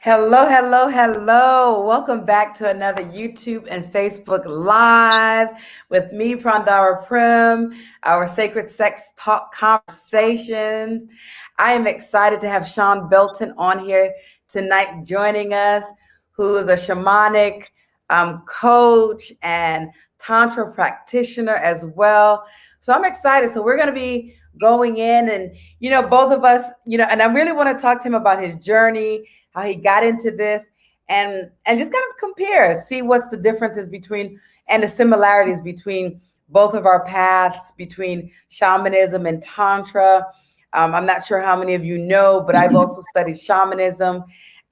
Hello, hello, hello. Welcome back to another YouTube and Facebook Live with me, Prandhara Prem, our Sacred Sex Talk conversation. I am excited to have Shawn Belton on here tonight joining us, who is a shamanic coach and Tantra practitioner as well. So I'm excited. So we're going to be going in and, both of us, and I really want to talk to him about his journey, how he got into this, and just kind of compare, see what's the differences between and the similarities between both of our paths, between shamanism and tantra. I'm not sure how many of you know, but I've also studied shamanism.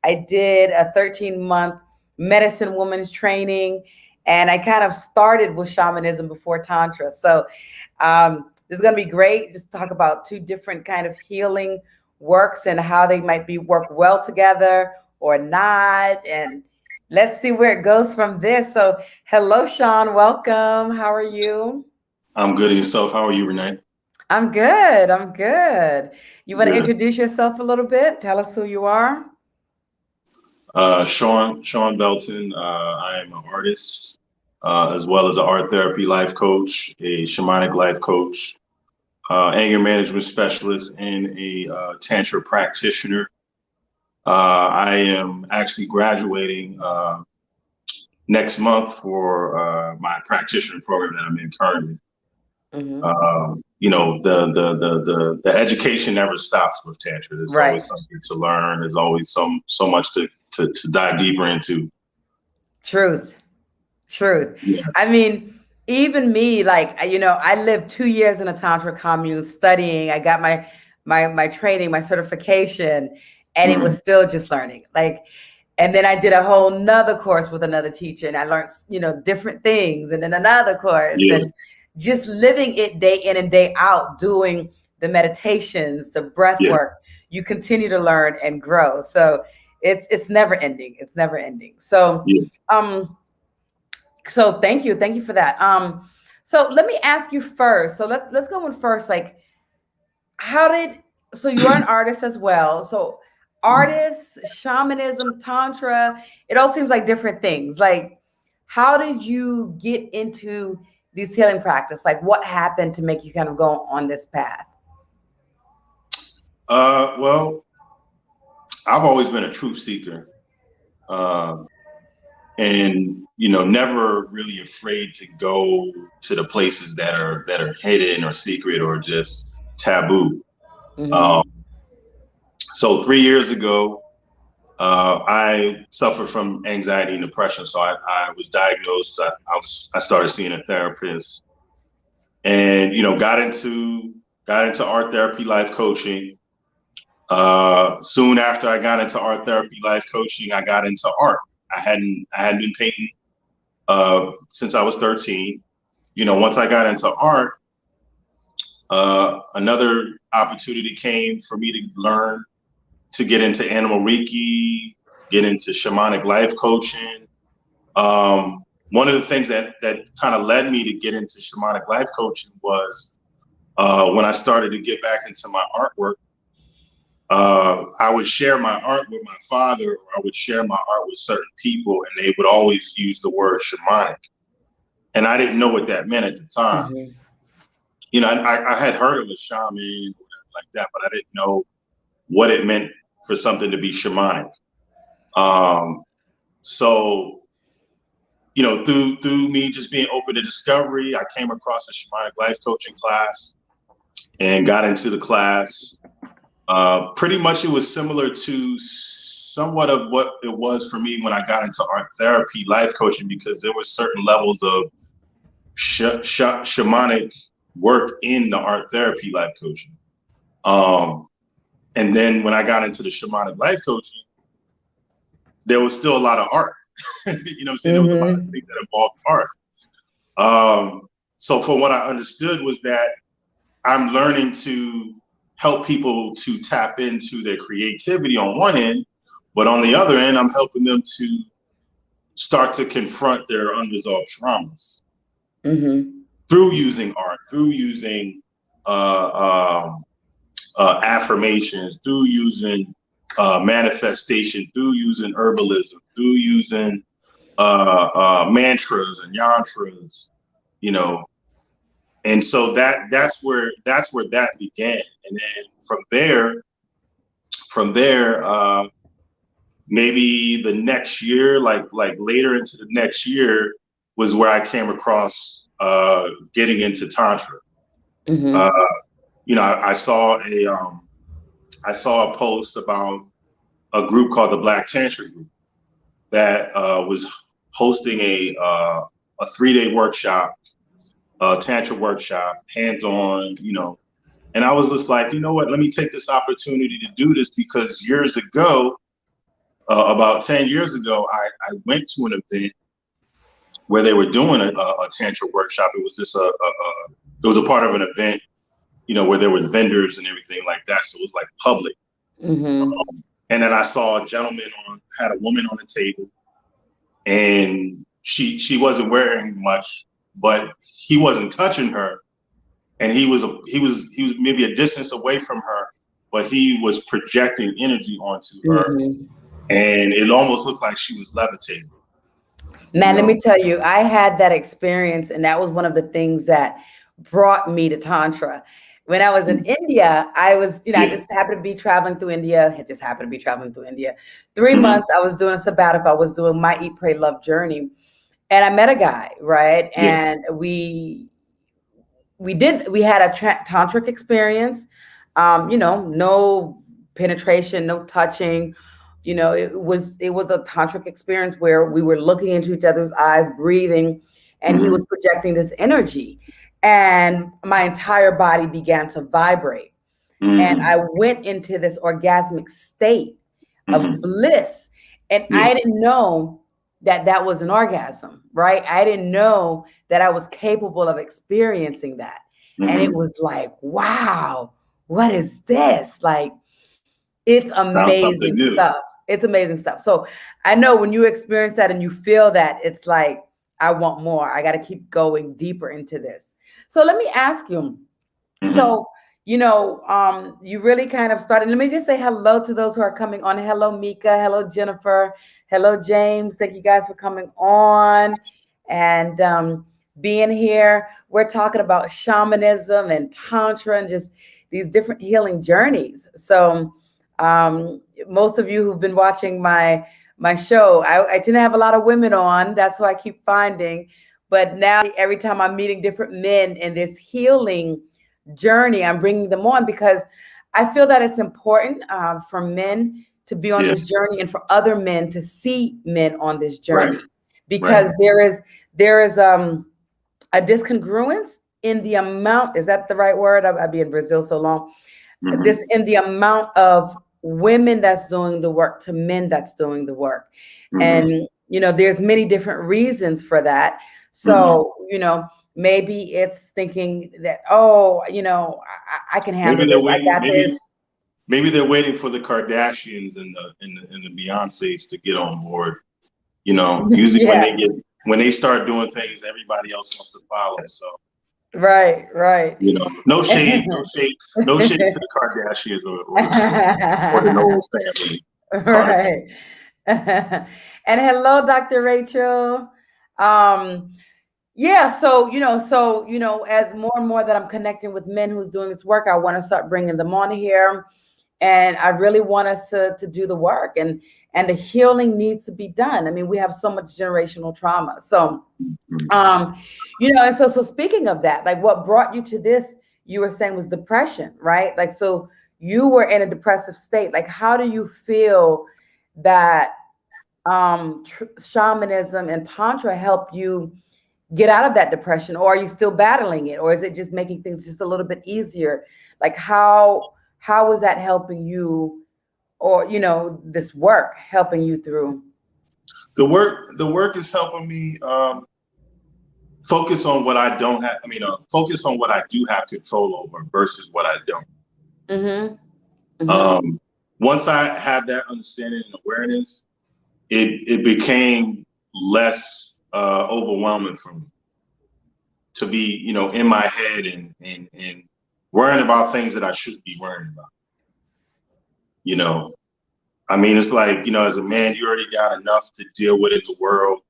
I did a 13-month medicine woman's training, and I kind of started with shamanism before tantra. So this is going to be great. Just talk about two different kind of healing works and how they might work well together or not. And let's see where it goes from this. So hello, Shawn. Welcome. How are you? I'm good. And yourself? How are you, Renee? I'm good. I'm good. You want to introduce yourself a little bit? Tell us who you are. Shawn Belton. I am an artist, as well as an art therapy life coach, a shamanic life coach, anger management specialist, and a Tantra practitioner. I am actually graduating next month for my practitioner program that I'm in currently. Mm-hmm. The education never stops with Tantra. There's always something to learn. There's always so much to dive deeper into. Truth. Yeah. I mean, even me, I lived 2 years in a Tantra commune studying. I got my training, my certification, and it was still just learning. And then I did a whole nother course with another teacher, and I learned, different things, and then another course, and just living it day in and day out, doing the meditations, the breath work. You continue to learn and grow. So it's never ending. It's never ending. So, So thank you for that. So let me ask you first. So let's go in first. So you are an artist as well. So artists, shamanism, tantra, it all seems like different things. How did you get into these healing practice? What happened to make you kind of go on this path? Well, I've always been a truth seeker. And never really afraid to go to the places that are hidden or secret or just taboo. Mm-hmm. So 3 years ago, I suffered from anxiety and depression. So I was diagnosed. I started seeing a therapist, and got into art therapy, life coaching. Soon after I got into art therapy, life coaching, I got into art. I hadn't been painting since I was 13. Once I got into art, another opportunity came for me to learn to get into animal Reiki, get into shamanic life coaching. One of the things that kind of led me to get into shamanic life coaching was when I started to get back into my artwork. I would share my art with my father, or I would share my art with certain people, and they would always use the word shamanic. And I didn't know what that meant at the time. Mm-hmm. I had heard of a shaman or whatever like that, but I didn't know what it meant for something to be shamanic. So, through me just being open to discovery, I came across a shamanic life coaching class and got into the class. Pretty much it was similar to somewhat of what it was for me when I got into art therapy, life coaching, because there were certain levels of shamanic work in the art therapy, life coaching. And then when I got into the shamanic life coaching, there was still a lot of art. There was a lot of things that involved art. So from what I understood was that I'm learning to help people to tap into their creativity on one end, but on the other end, I'm helping them to start to confront their unresolved traumas through using art, through using affirmations, through using manifestation, through using herbalism, through using mantras and yantras, you know. And so that's where that began. And then from there, maybe the next year, like later into the next year, was where I came across getting into Tantra. Mm-hmm. You know, I saw a post about a group called the Black Tantric Group that was hosting a 3-day workshop, Tantra workshop, hands-on, you know. And I was just like, you know what, let me take this opportunity to do this, because years ago, about 10 years ago, I went to an event where they were doing a Tantra workshop. It was just it was a part of an event, you know, where there was vendors and everything like that. So it was like public. Mm-hmm. And then I saw a gentleman had a woman on the table, and she wasn't wearing much, but he wasn't touching her. And he was maybe a distance away from her, but he was projecting energy onto her. Mm-hmm. And it almost looked like she was levitating. Man, let me tell you, I had that experience, and that was one of the things that brought me to Tantra. When I was in India, I was, you know, I just happened to be traveling through India. It just happened to be traveling through India. 3 months, I was doing a sabbatical. I was doing my Eat, Pray, Love journey. And I met a guy, right? And we had a tantric experience. You know, no penetration, no touching. You know, it was a tantric experience where we were looking into each other's eyes, breathing, and he was projecting this energy, and my entire body began to vibrate. And I went into this orgasmic state of bliss, and I didn't know that was an orgasm, right? I didn't know that I was capable of experiencing that. And it was like, wow, what is this? Like, it's amazing stuff. It's amazing stuff. So I know when you experience that and you feel that, it's like, I want more. I got to keep going deeper into this. So let me ask you, so, you know, you really kind of started. Let me just say hello to those who are coming on. Hello, Mika. Hello, Jennifer. Hello, James. Thank you guys for coming on and being here. We're talking about shamanism and Tantra and just these different healing journeys. So most of you who've been watching my show, I tend to have a lot of women on. That's who I keep finding. But now every time I'm meeting different men in this healing journey, I'm bringing them on because I feel that it's important for men to be on this journey and for other men to see men on this journey, because there is a discongruence in the amount, is that the right word? I've been in Brazil so long. This in the amount of women that's doing the work to men that's doing the work. And, you know, there's many different reasons for that. So, you know, maybe it's thinking that, oh, you know, I can handle this. I got this. Maybe they're waiting for the Kardashians and the Beyoncés to get on board. You know, usually when they start doing things, everybody else wants to follow. So right. You know, no shade to the Kardashians or the Knowles family. Right. And hello, Dr. Rachel. Yeah, so you know, as more and more that I'm connecting with men who's doing this work, I want to start bringing them on here, and I really want us to do the work, and the healing needs to be done. I mean, we have so much generational trauma. So, you know, and so speaking of that, like what brought you to this, you were saying was depression, right? Like, so you were in a depressive state. Like, how do you feel that shamanism and Tantra help you get out of that depression, or are you still battling it, or is it just making things just a little bit easier? Like how is that helping you, or, you know, this work helping you through? The work is helping me focus on what I don't have. I mean, focus on what I do have control over versus what I don't. Once I have that understanding and awareness, it became less overwhelming for me to be, you know, in my head and worrying about things that I shouldn't be worrying about. You know, I mean, it's like, you know, as a man, you already got enough to deal with in the world.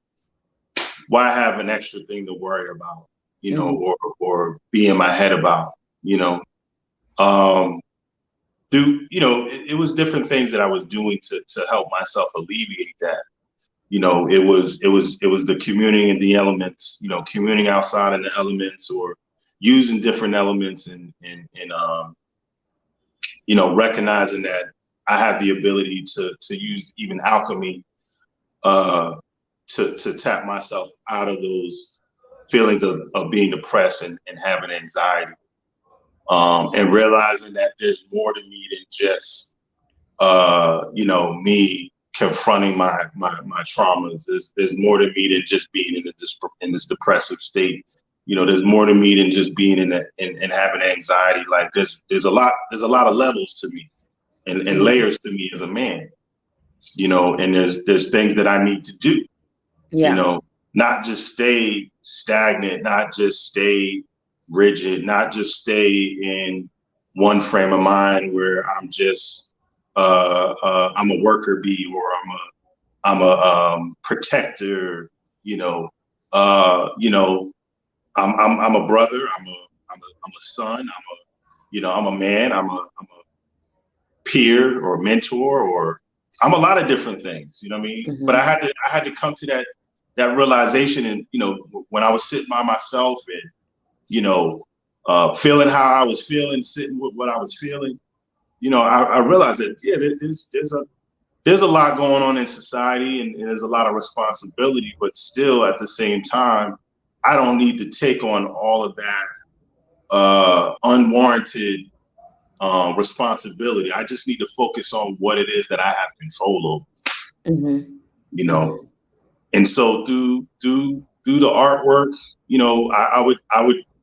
Why have an extra thing to worry about, you know, or be in my head about, you know? You know, it was different things that I was doing to help myself alleviate that. You know, it was the communing in the elements, you know, communing outside in the elements, or using different elements, and you know, recognizing that I have the ability to use even alchemy to tap myself out of those feelings of being depressed and having anxiety, and realizing that there's more to me than just you know, me confronting my traumas. There's more to me than just being in this depressive state. You know, there's more to me than just being in having anxiety. Like there's a lot of levels to me, and layers to me as a man. You know, and there's things that I need to do. You know, not just stay stagnant, not just stay rigid, not just stay in one frame of mind where I'm just I'm a worker bee, or I'm a protector. You know, I'm a brother. I'm a son. I'm a man. I'm a peer or mentor, or I'm a lot of different things. You know what I mean? But I had to come to that realization, and you know, when I was sitting by myself and you know, feeling how I was feeling, sitting with what I was feeling. You know, I realized that there's a lot going on in society, and there's a lot of responsibility, but still at the same time, I don't need to take on all of that unwarranted responsibility. I just need to focus on what it is that I have control over. You know, and so through the artwork, you know, I would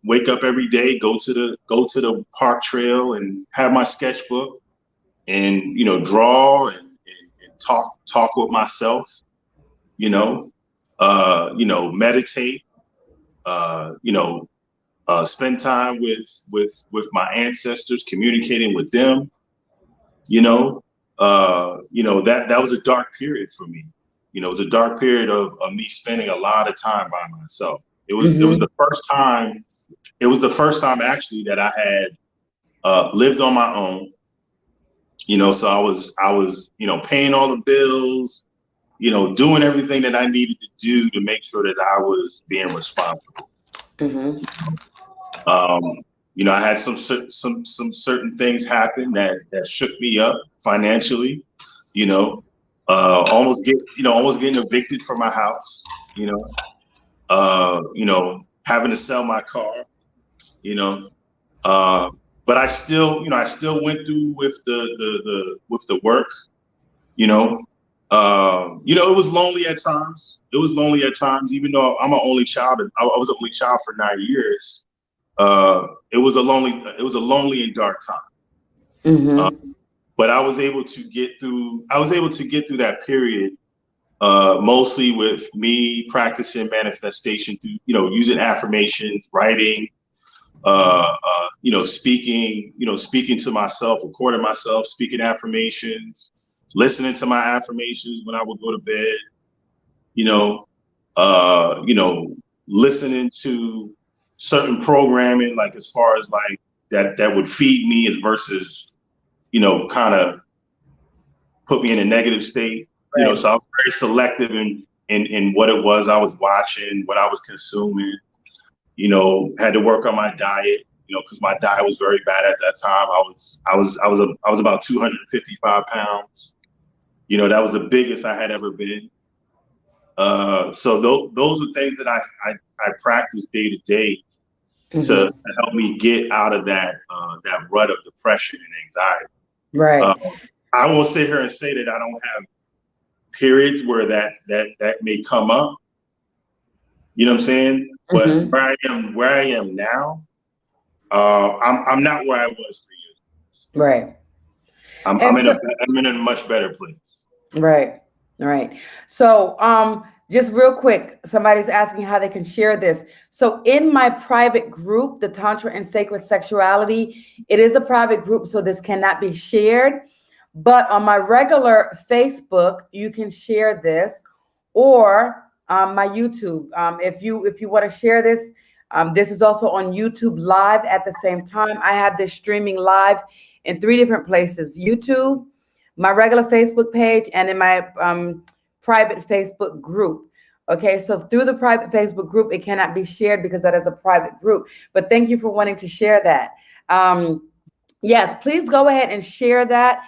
wake up every day, go to the park trail and have my sketchbook, and you know, draw and talk with myself, you know, meditate, spend time with my ancestors, communicating with them, that was a dark period for me. You know, it was a dark period of me spending a lot of time by myself. It was the first time. It was the first time actually that I had lived on my own. You know, so I was paying all the bills, doing everything that I needed to do to make sure that I was being responsible. I had some certain things happen that shook me up financially. Almost getting evicted from my house. Having to sell my car. But I still went through with the work. It was lonely at times. Even though I'm an only child. I was an only child for 9 years. It was a lonely and dark time. But I was able to get through that period, mostly with me practicing manifestation through, using affirmations, writing, speaking to myself, recording myself, speaking affirmations, listening to my affirmations when I would go to bed, listening to certain programming, like as far as like that would feed me, as versus, kind of put me in a negative state. Right. So I was very selective in what it was I was watching, what I was consuming. Had to work on my diet, because my diet was very bad at that time. I was about 255 pounds. That was the biggest I had ever been. So those are things that I practice day to day to help me get out of that rut of depression and anxiety. Right. I won't sit here and say that I don't have periods where that may come up. You know what I'm saying? But where I am now, I'm not where I was 3 years ago. Right. I'm in a much better place. Right. Right. So just real quick, somebody's asking how they can share this. So in my private group, the Tantra and Sacred Sexuality, it is a private group, so this cannot be shared. But on my regular Facebook, you can share this, or my YouTube. If you want to share this, this is also on YouTube live at the same time. I have this streaming live in 3 different places: YouTube, my regular Facebook page, and in my private Facebook group. Okay, so through the private Facebook group, it cannot be shared because that is a private group. But thank you for wanting to share that. Yes, please go ahead and share that,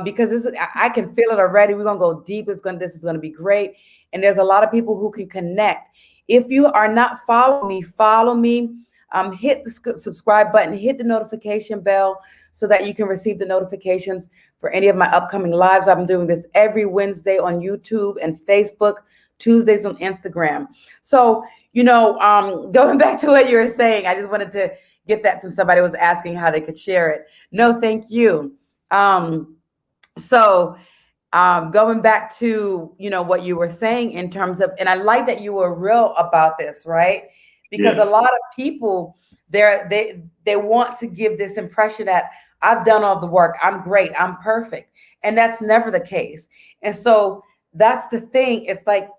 because I can feel it already. We're gonna go deep. This is gonna be great, and there's a lot of people who can connect. If you are not following me, follow me. Hit the subscribe button, hit the notification bell so that you can receive the notifications for any of my upcoming lives. I'm doing this every Wednesday on YouTube and Facebook, Tuesdays on Instagram. So, going back to what you were saying, I just wanted to get that since somebody was asking how they could share it. No, thank you. Going back to, what you were saying in terms of, and I like that you were real about this, right? Because a lot of people, they want to give this impression that I've done all the work, I'm great, I'm perfect. And that's never the case. And so that's the thing. It's like,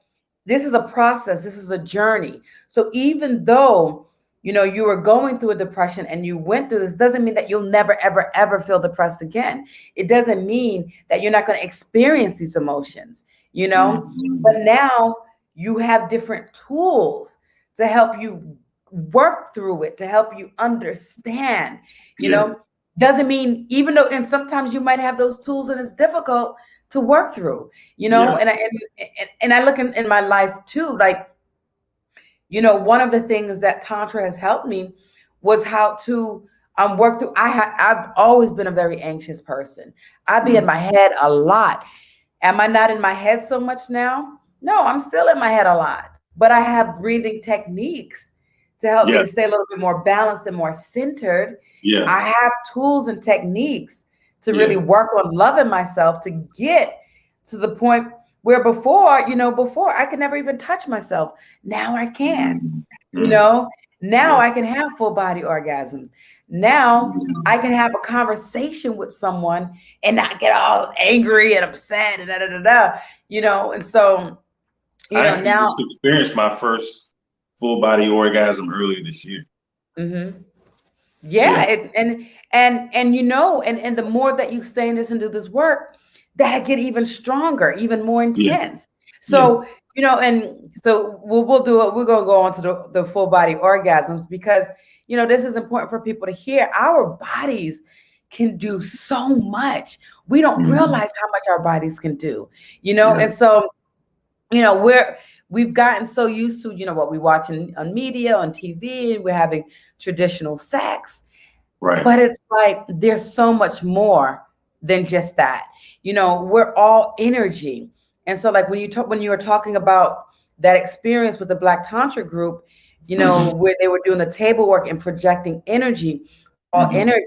this is a process. This is a journey. So even though, you were going through a depression and you went through this, doesn't mean that you'll never, ever, ever feel depressed again. It doesn't mean that you're not going to experience these emotions, but now you have different tools to help you work through it, to help you understand, doesn't mean, even though, and sometimes you might have those tools and it's difficult to work through, and I look in my life too, like, one of the things that Tantra has helped me was how to work through. I've always been a very anxious person. I be in my head a lot. Am I not in my head so much now? No, I'm still in my head a lot, but I have breathing techniques to help me to stay a little bit more balanced and more centered. I have tools and techniques to really work on loving myself, to get to the point where before I could never even touch myself. Now I can, now I can have full body orgasms. Now I can have a conversation with someone and not get all angry and upset and and so, I now just experienced my first full body orgasm earlier this year. Mm-hmm. And the more that you stay in this and do this work, that get even stronger, even more intense. So, and so we'll do it. We're going to go on to the full body orgasms because, this is important for people to hear. Our bodies can do so much. We don't realize how much our bodies can do, and so, we've gotten so used to, what we watch on media, on TV, and we're having traditional sex. Right. But it's like, there's so much more than just that. We're all energy. And so like when you were talking about that experience with the Black Tantra group, where they were doing the table work and projecting energy, all energy.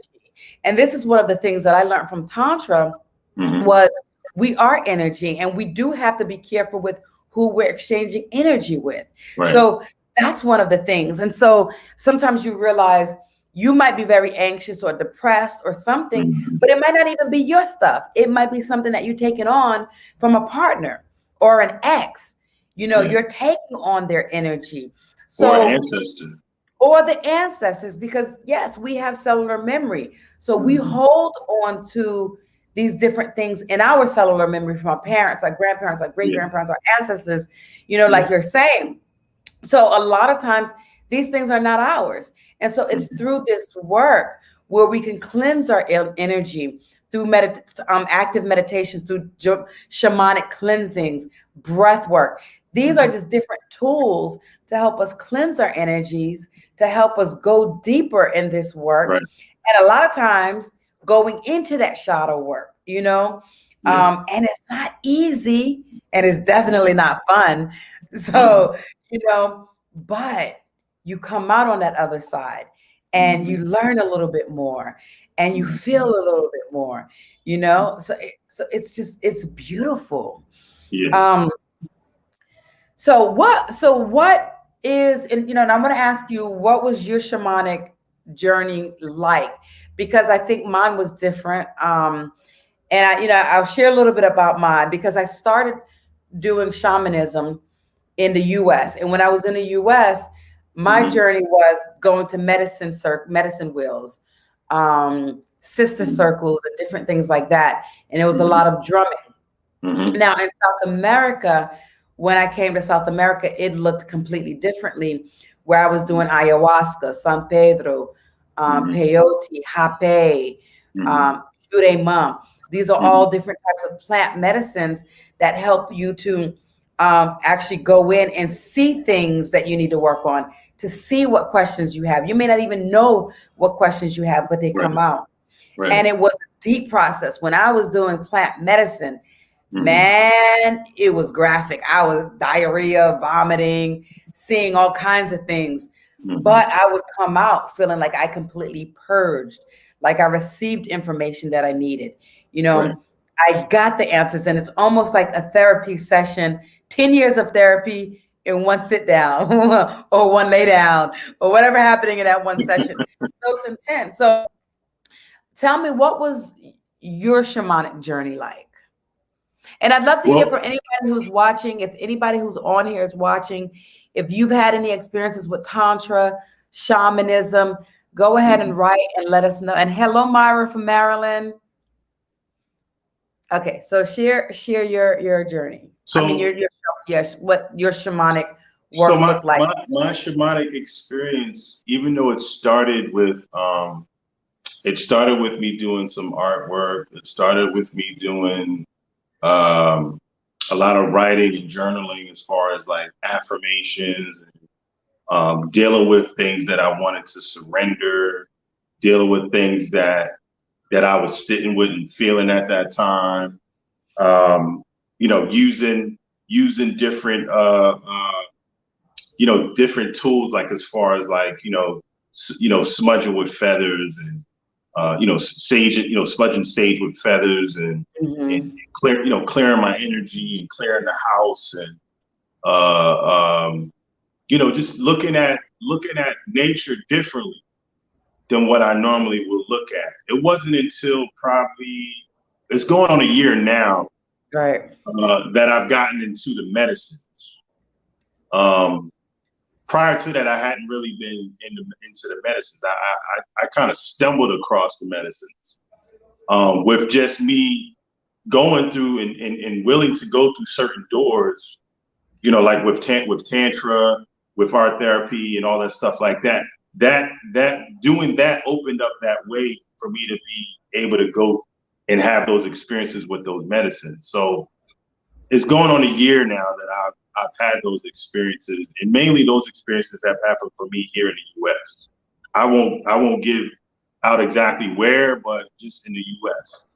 And this is one of the things that I learned from Tantra was we are energy, and we do have to be careful with who we're exchanging energy with. Right. So that's one of the things. And so sometimes you realize you might be very anxious or depressed or something, but it might not even be your stuff. It might be something that you're taking on from a partner or an ex. You're taking on their energy. So, or an ancestor. Or the ancestors, because yes, we have cellular memory. So we hold on to these different things in our cellular memory from our parents, our grandparents, our great-grandparents, our ancestors, like you're saying. So a lot of times these things are not ours. And so it's through this work where we can cleanse our energy through active meditations, through shamanic cleansings, breath work. These are just different tools to help us cleanse our energies, to help us go deeper in this work. Right. And a lot of times going into that shadow work, and it's not easy and it's definitely not fun. So, but you come out on that other side and you learn a little bit more and you feel a little bit more, so it's beautiful. Yeah. So what is, and I'm going to ask you, what was your shamanic journey like? Because I think mine was different. And I'll share a little bit about mine because I started doing shamanism in the US. And when I was in the US, my journey was going to medicine wheels, sister circles and different things like that. And it was a lot of drumming. Now in South America, when I came to South America, it looked completely differently, where I was doing ayahuasca, San Pedro, peyote, hape, jurema. These are all different types of plant medicines that help you to actually go in and see things that you need to work on, to see what questions you have. You may not even know what questions you have, but they come out. Right. And it was a deep process. When I was doing plant medicine, man, it was graphic. I was diarrhea, vomiting, seeing all kinds of things. But I would come out feeling like I completely purged, like I received information that I needed. I got the answers, and it's almost like a therapy session, 10 years of therapy in one sit down or one lay down or whatever happening in that one session. So it's intense. So tell me, what was your shamanic journey like? And I'd love to hear from anybody who's watching, if anybody who's on here is watching, if you've had any experiences with Tantra, shamanism, go ahead and write and let us know. And hello, Myra from Maryland. Okay, so share your journey. So, I mean, what your shamanic work looked like. My shamanic experience, even though it started with me doing some artwork. It started with me doing a lot of writing and journaling, as far as like affirmations, and dealing with things that I wanted to surrender, dealing with things that I was sitting with and feeling at that time. Using different different tools, like as far as like smudging with feathers, and sage, smudging sage with feathers, and clearing my energy and clearing the house, and just looking at nature differently than what I normally would look at. It wasn't until probably, it's going on a year now, right, that I've gotten into the medicines. Prior to that, I hadn't really been into the medicines. I kind of stumbled across the medicines with just me going through and willing to go through certain doors, like with Tantra, with art therapy and all that stuff like that. Doing that opened up that way for me to be able to go and have those experiences with those medicines. So it's going on a year now that I've had those experiences, and mainly those experiences have happened for me here in the U.S. I won't give out exactly where, but just in the U.S.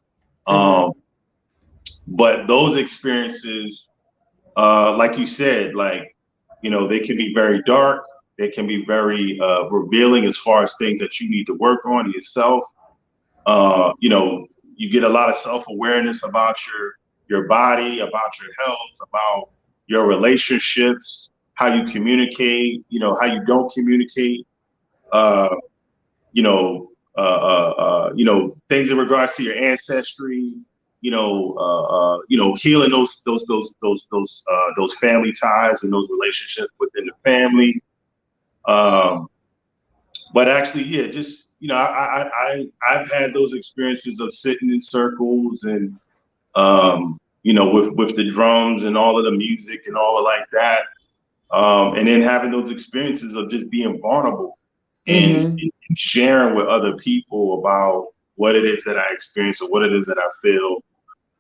But those experiences, like you said, like, they can be very dark. They can be very revealing as far as things that you need to work on yourself. You get a lot of self-awareness about your body, about your health, about your relationships, how you communicate, how you don't communicate, things in regards to your ancestry, healing those family ties and those relationships within the family. But actually, yeah, just, I've had those experiences of sitting in circles and, with the drums and all of the music and all of like that. And then having those experiences of just being vulnerable and sharing with other people about what it is that I experience or what it is that I feel,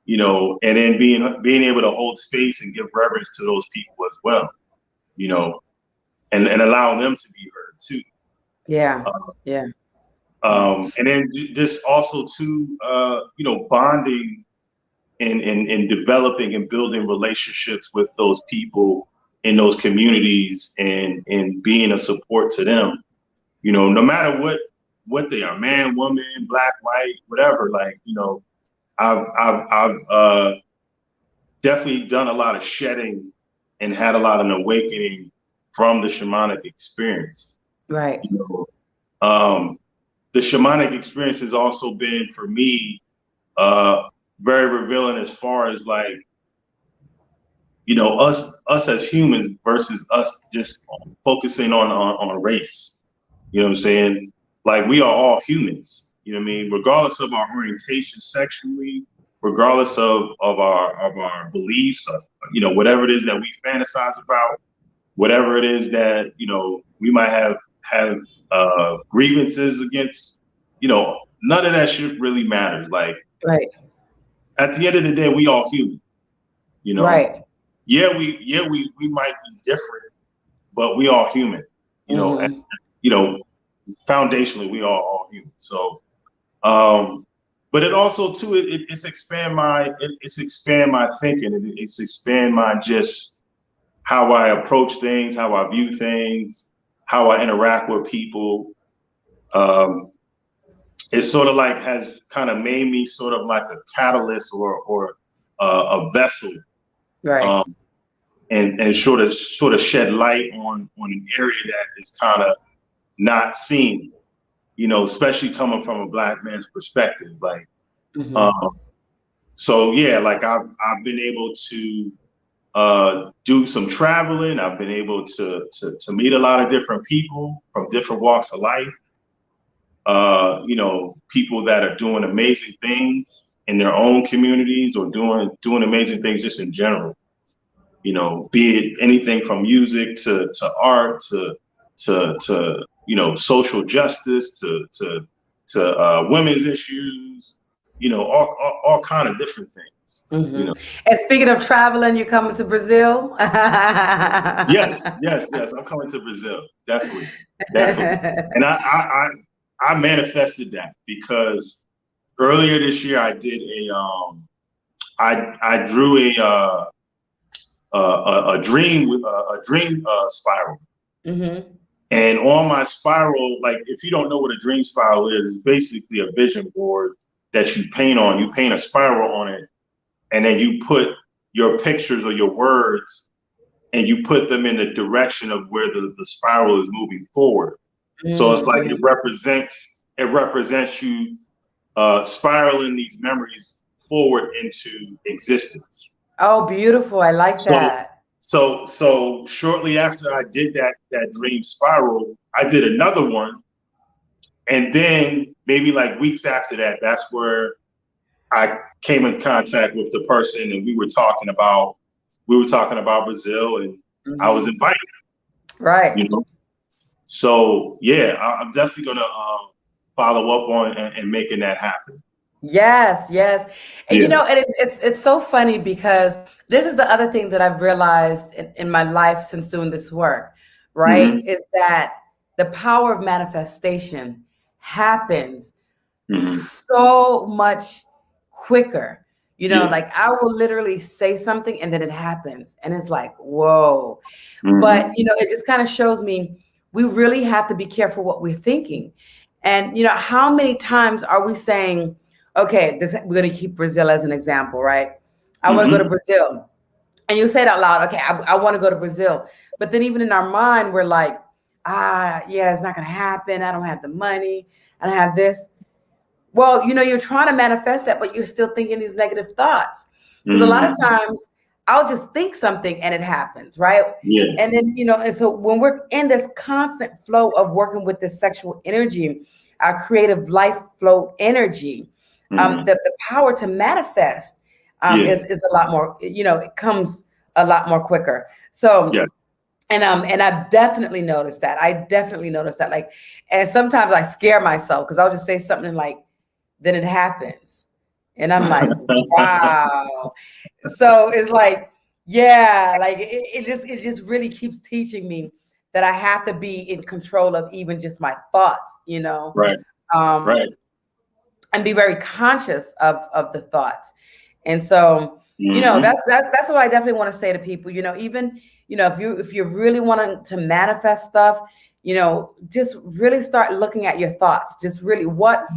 and then being able to hold space and give reverence to those people as well, and allowing them to be heard too. Yeah. And then just also too, bonding and developing and building relationships with those people in those communities, and being a support to them, no matter what they are, man, woman, black, white, whatever. Like, I've definitely done a lot of shedding and had a lot of awakening from the shamanic experience. Right. The shamanic experience has also been for me very revealing as far as like, you know, us as humans versus us just focusing on race. You know what I'm saying? Like, we are all humans. You know what I mean? Regardless of our orientation sexually, regardless of our beliefs, of, you know, whatever it is that we fantasize about, whatever it is that, you know, we might have grievances against, you know, none of that shit really matters. Like, Right. at the end of the day, we all human. You know, Right. we might be different, but we all human. You know, and, you know, foundationally, we are all human. So, but it also too, it's expand my thinking. It's expand my just how I approach things, how I view things, how I interact with people. It sort of like has kind of made me sort of like a catalyst or a vessel, Right. And sort of shed light on an area that is kind of not seen, you know, especially coming from a Black man's perspective. Like, so yeah, like I've been able to do some traveling. I've been able to meet a lot of different people from different walks of life. You know, people that are doing amazing things in their own communities or doing amazing things just in general. You know, be it anything from music to art to you know, social justice to women's issues. You know, all kind of different things. You know. And speaking of traveling, you're coming to Brazil? Yes. I'm coming to Brazil. Definitely. And I manifested that because earlier this year I did I drew a dream spiral. And on my spiral, like, if you don't know what a dream spiral is, it's basically a vision board that you paint on. You paint a spiral on it, and then you put your pictures or your words, and you put them in the direction of where the spiral is moving forward. So it's like it represents you spiraling these memories forward into existence. Oh, beautiful. I like that. So shortly after I did that dream spiral, I did another one. And then maybe like weeks after that, that's where I came in contact with the person, and we were talking about Brazil, and I was invited. Right. You know? So yeah, I'm definitely gonna follow up on and making that happen. Yes. And you know, and it's so funny because this is the other thing that I've realized in my life since doing this work, right? Is that the power of manifestation happens so much quicker. You know, like I will literally say something and then it happens. And it's like, whoa. But, you know, it just kind of shows me we really have to be careful what we're thinking. And, you know, how many times are we saying, okay, we're going to keep Brazil as an example, right? I want to go to Brazil. And you say it out loud, okay, I want to go to Brazil. But then even in our mind, we're like, yeah, it's not going to happen. I don't have the money. I don't have this. Well, you know, you're trying to manifest that, but you're still thinking these negative thoughts. Because a lot of times I'll just think something and it happens, right? Yeah. And then, you know, and so when we're in this constant flow of working with this sexual energy, our creative life flow energy, the power to manifest is a lot more, you know, it comes a lot more quicker. So, and I've definitely noticed that. Like, and sometimes I scare myself because I'll just say something like, then it happens. And I'm like, wow. So it's like, yeah, like it just really keeps teaching me that I have to be in control of even just my thoughts, you know? Right. And be very conscious of the thoughts. And so, you know, that's what I definitely want to say to people, you know, even, you know, if you're really wanting to manifest stuff, you know, just really start looking at your thoughts. Just really, what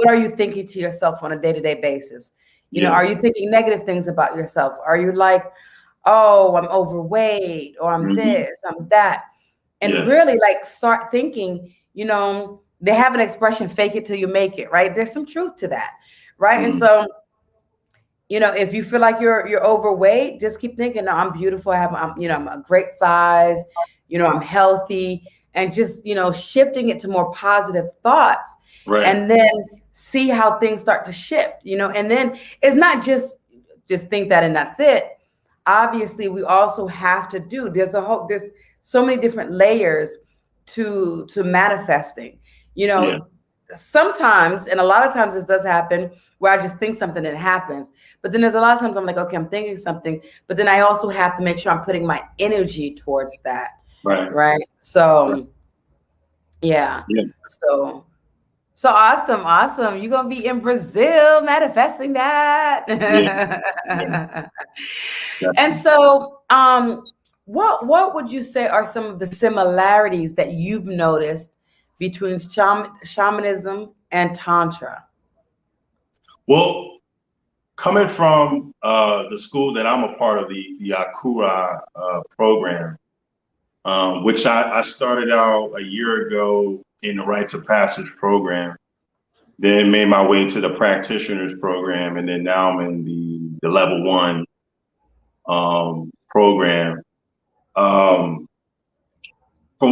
are you thinking to yourself on a day-to-day basis? You know, are you thinking negative things about yourself? Are you like, oh, I'm overweight, or I'm this, I'm that? And really like start thinking, you know, they have an expression, fake it till you make it, right? There's some truth to that, right? And so if you feel like you're overweight, just keep thinking, no, I'm beautiful. I'm a great size, I'm healthy, and just, shifting it to more positive thoughts. Right. And then see how things start to shift, and then it's not just think that and that's it. Obviously, we also have to there's so many different layers to manifesting, Yeah. sometimes, and a lot of times this does happen where I just think something and it happens. But then there's a lot of times I'm like, okay, I'm thinking something, but then I also have to make sure I'm putting my energy towards that. Right. So yeah. So awesome. You're gonna be in Brazil manifesting that. Yeah. And so what would you say are some of the similarities that you've noticed between shamanism and Tantra? Well, coming from the school that I'm a part of, the Ahkura program, which I started out a year ago in the Rites of Passage program, then made my way to the Practitioners program, and then now I'm in the level 1 program. From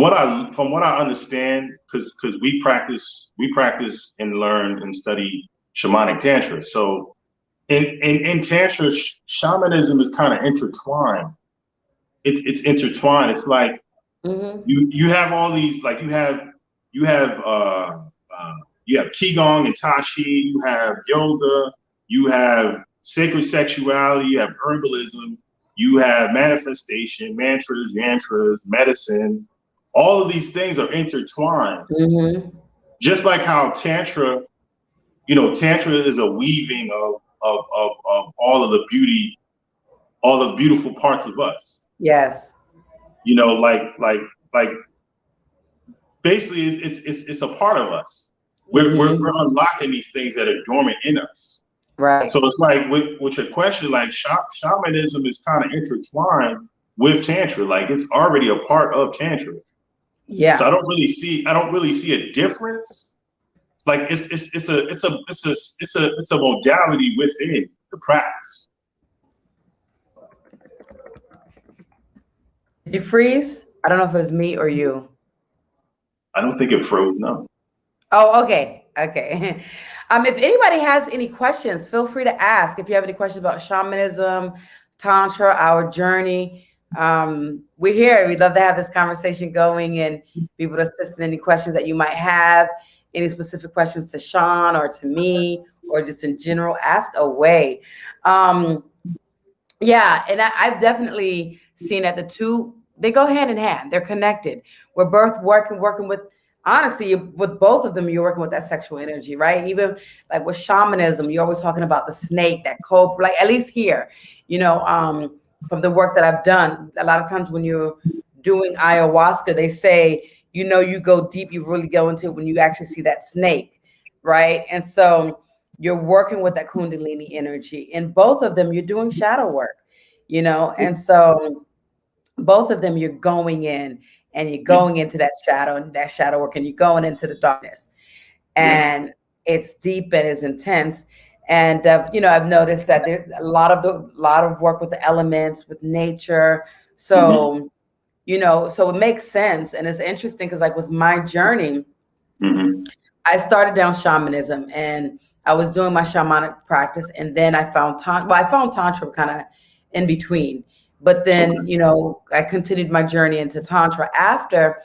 what I understand, because we practice and learn and study Shamanic Tantra. So in Tantra, shamanism is kind of intertwined. It's intertwined. It's like you have all these, like you have Qigong and Tai Chi, you have yoga, you have sacred sexuality, you have herbalism, you have manifestation, mantras, yantras, medicine. All of these things are intertwined. Just like how Tantra, Tantra is a weaving of all of the beauty, all the beautiful parts of us. Yes. Like basically it's a part of us. We're unlocking these things that are dormant in us. Right. So it's like with your question, like shamanism is kind of intertwined with Tantra. Like it's already a part of Tantra. Yeah. So I don't really see a difference. Like it's a modality within the practice. Did you freeze? I don't know if it was me or you. I don't think it froze, no. Oh, okay. If anybody has any questions, feel free to ask. If you have any questions about shamanism, Tantra, our journey, we're here. We'd love to have this conversation going and be able to assist in any questions that you might have, any specific questions to Shawn or to me, or just in general, ask away. Yeah, and I've definitely seen that the two, they go hand in hand. They're connected. We're both working with, honestly, with both of them, you're working with that sexual energy, right? Even like with shamanism, you're always talking about the snake, that cobra, like at least here, from the work that I've done, a lot of times when you're doing ayahuasca, they say, you go deep, you really go into it when you actually see that snake, right? And so you're working with that Kundalini energy. In both of them, you're doing shadow work, and so both of them, you're going in and you're going into that shadow and that shadow work, and you're going into the darkness, and it's deep and it's intense. And I've noticed that there's a lot of work with the elements, with nature. So so it makes sense, and it's interesting because, like, with my journey, I started down shamanism, and I was doing my shamanic practice, and then I found Tantra kind of in between. But then, I continued my journey into Tantra after,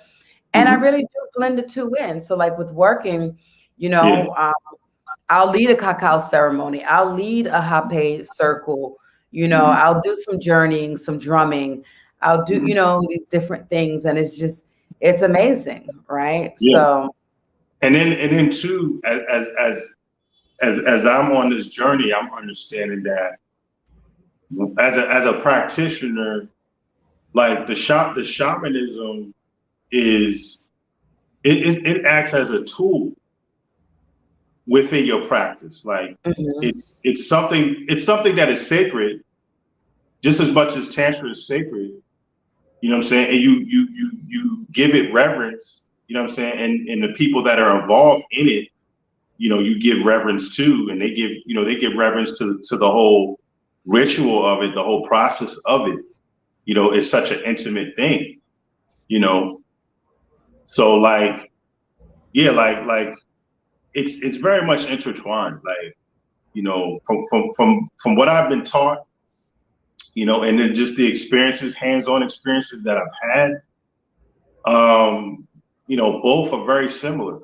and I really do blend the two in. So, like with working, I'll lead a cacao ceremony. I'll lead a hape circle. I'll do some journeying, some drumming. I'll do, these different things, and it's amazing, right? Yeah. So, and then too, as I'm on this journey, I'm understanding that as a practitioner, like the shamanism is it acts as a tool within your practice. Like it's something that is sacred, just as much as Tantra is sacred. You know what I'm saying? And you give it reverence. You know what I'm saying? And the people that are involved in it, you give reverence to, and they give reverence to the whole ritual of it, the whole process of it, you know, is such an intimate thing, you know. So like, yeah, like it's very much intertwined. Like, you know, from what I've been taught, you know, and then just the experiences, hands-on experiences that I've had, you know, both are very similar.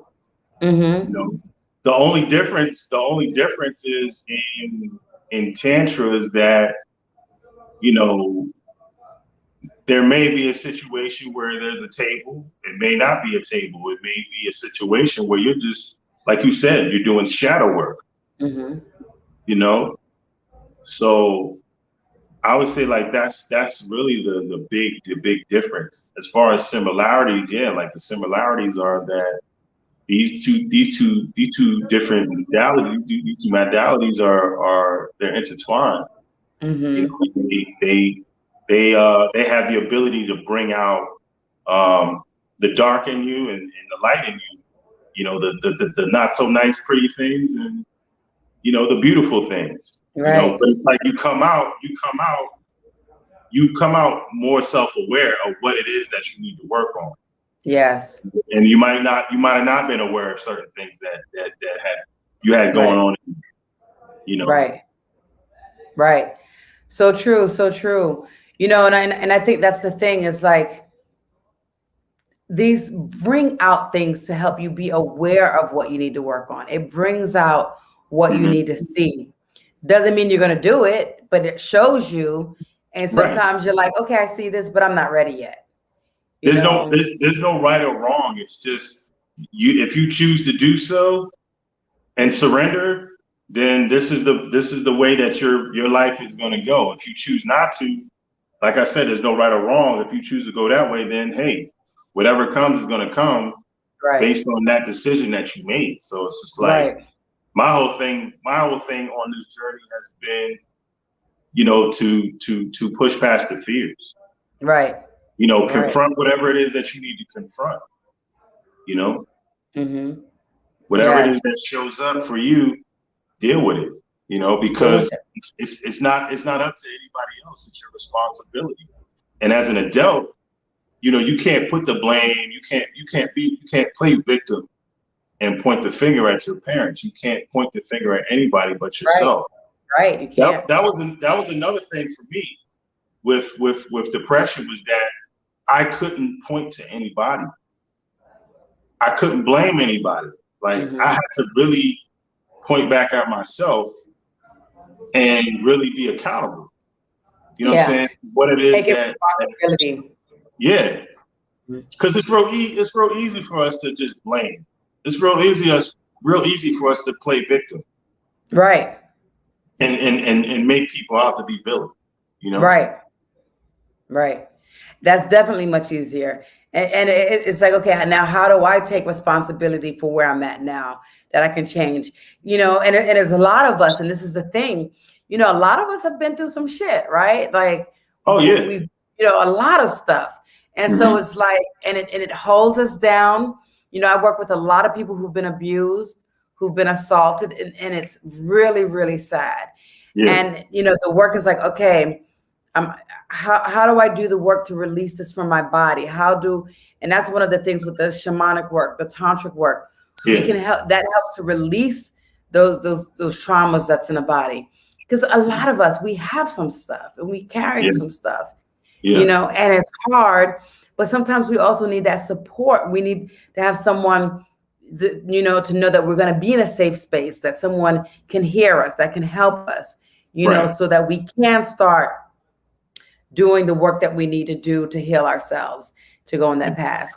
Mm-hmm. You know, the only difference is in Tantra is that, you know, there may be a situation where there's a table. It may not be a table. It may be a situation where you're just, like you said, you're doing shadow work. Mm-hmm. You know, so I would say like that's really the big difference. As far as similarities, yeah, like the similarities are that these two different modalities, these two modalities are they're intertwined. Mm-hmm. You know, they have the ability to bring out the dark in you and the light in you. You know, the not so nice pretty things and, you know, the beautiful things. Right. You know, but it's like you come out more self-aware of what it is that you need to work on. Yes. And you might have not been aware of certain things that you had going on, you know. Right. So true. You know, and I think that's the thing is like these bring out things to help you be aware of what you need to work on. It brings out what you need to see. Doesn't mean you're going to do it, but it shows you. And sometimes you're like, okay, I see this, but I'm not ready yet. There's no right or wrong. It's just if you choose to do so and surrender, then this is the way that your life is going to go. If you choose not to, like I said, there's no right or wrong. If you choose to go that way, then hey, whatever comes is going to come based on that decision that you made. So it's just like my whole thing on this journey has been, you know, to push past the fears. Right. You know, confront whatever it is that you need to confront. You know, whatever it is that shows up for you, deal with it. You know, because it's not up to anybody else. It's your responsibility. And as an adult, you know, you can't put the blame. You can't play victim and point the finger at your parents. You can't point the finger at anybody but yourself. Right. You can't. That was another thing for me with depression was that I couldn't point to anybody. I couldn't blame anybody. Like I had to really point back at myself and really be accountable. You know what I'm saying? What it is responsibility. Yeah. Because it's real easy for us to just blame. It's real easy for us to play victim. Right. And make people out to be villain. You know? Right. That's definitely much easier. And it's like, okay, now how do I take responsibility for where I'm at now that I can change? You know, and there's a lot of us, and this is the thing, you know, a lot of us have been through some shit, right? Like, we you know, a lot of stuff. And so it's like, and it holds us down. You know, I work with a lot of people who've been abused, who've been assaulted, and it's really, really sad. And, you know, the work is like, okay, how do I do the work to release this from my body? And that's one of the things with the shamanic work, the tantric work. We can help. That helps to release those traumas that's in the body. Because a lot of us, we have some stuff and we carry some stuff, you know, and it's hard. But sometimes we also need that support. We need to have someone, you know, to know that we're going to be in a safe space, that someone can hear us, that can help us, you know, so that we can start doing the work that we need to do to heal ourselves, to go on that path.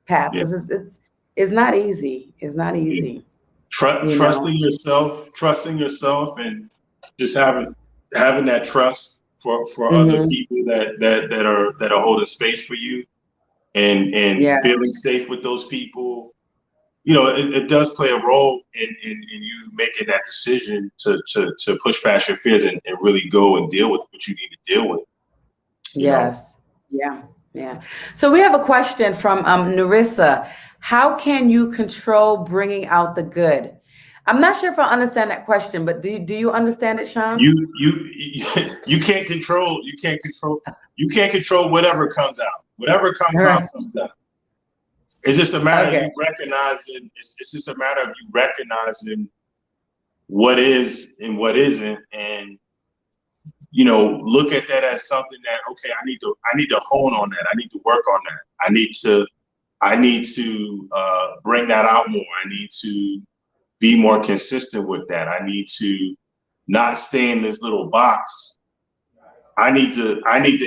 Because it's not easy. It's not easy. Trusting yourself, and just having that trust for other people that are holding space for you, and feeling safe with those people. You know, it does play a role in you making that decision to push past your fears and really go and deal with what you need to deal with. Yes. Yeah. So we have a question from Narissa. How can you control bringing out the good? I'm not sure if I understand that question, but do you understand it, Shawn? You can't control whatever comes out. Whatever comes out comes out. It's just a matter of you recognizing. It's just a matter of you recognizing what is and what isn't, and look at that as something that, okay, I need to hone on that. I need to work on that. I need to bring that out more. I need to be more consistent with that. I need to not stay in this little box. I need to